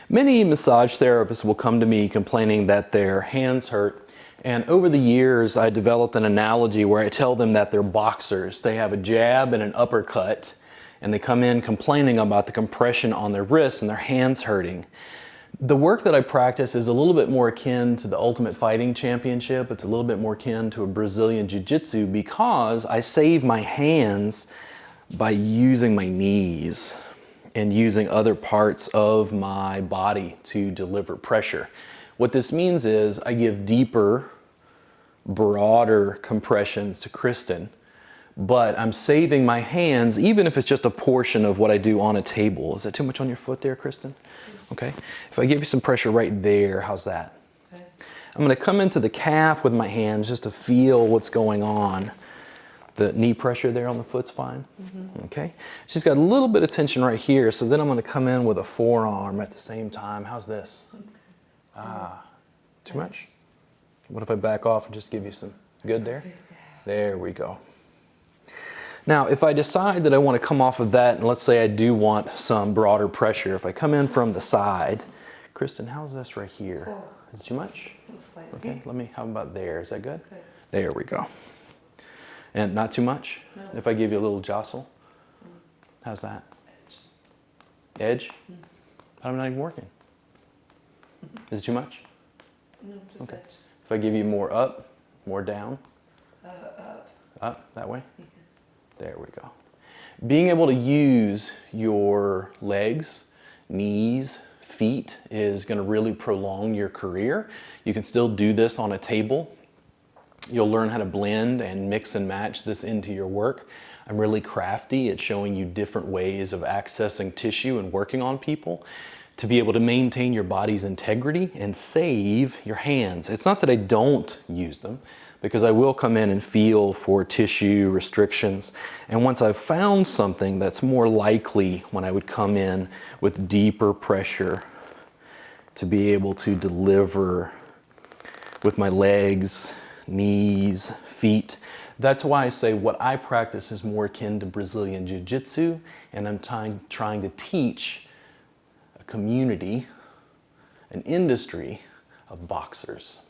Many massage therapists will come to me complaining that their hands hurt. And over the years, I developed an analogy where I tell them that they're boxers. They have a jab and an uppercut, and they come in complaining about the compression on their wrists and their hands hurting. The work that I practice is a little bit more akin to the Ultimate Fighting Championship. It's a little bit more akin to a Brazilian Jiu-Jitsu because I save my hands by using my knees and using other parts of my body to deliver pressure. What this means is I give deeper, broader compressions to Kristen, but I'm saving my hands, even if it's just a portion of what I do on a table. Is that too much on your foot there, Kristen? Okay. If I give you some pressure right there, how's that? Okay. I'm going to come into the calf with my hands just to feel what's going on. The knee pressure there on the foot's fine. Okay. She's got a little bit of tension right here, so then I'm going to come in with a forearm at the same time. How's this? Too much? What if I back off and just give you some good there? There we go. Now, if I decide that I want to come off of that, and let's say I do want some broader pressure, if I come in from the side, Kristen, how's this right here? Is it too much? Okay, how about there? Is that good? There we go. And not too much? No. If I give you a little jostle? How's that? Edge? I'm not even working. Is it too much? No, just okay. edge. If I give you more up, more down? Up. Up, that way? Yes. There we go. Being able to use your legs, knees, feet is going to really prolong your career. You can still do this on a table. You'll learn how to blend and mix and match this into your work. I'm really crafty at showing you different ways of accessing tissue and working on people to be able to maintain your body's integrity and save your hands. It's not that I don't use them, because I will come in and feel for tissue restrictions. And once I've found something, that's more likely when I would come in with deeper pressure to be able to deliver with my legs, knees, feet. That's why I say what I practice is more akin to Brazilian Jiu-Jitsu, and I'm trying to teach a community, an industry of boxers.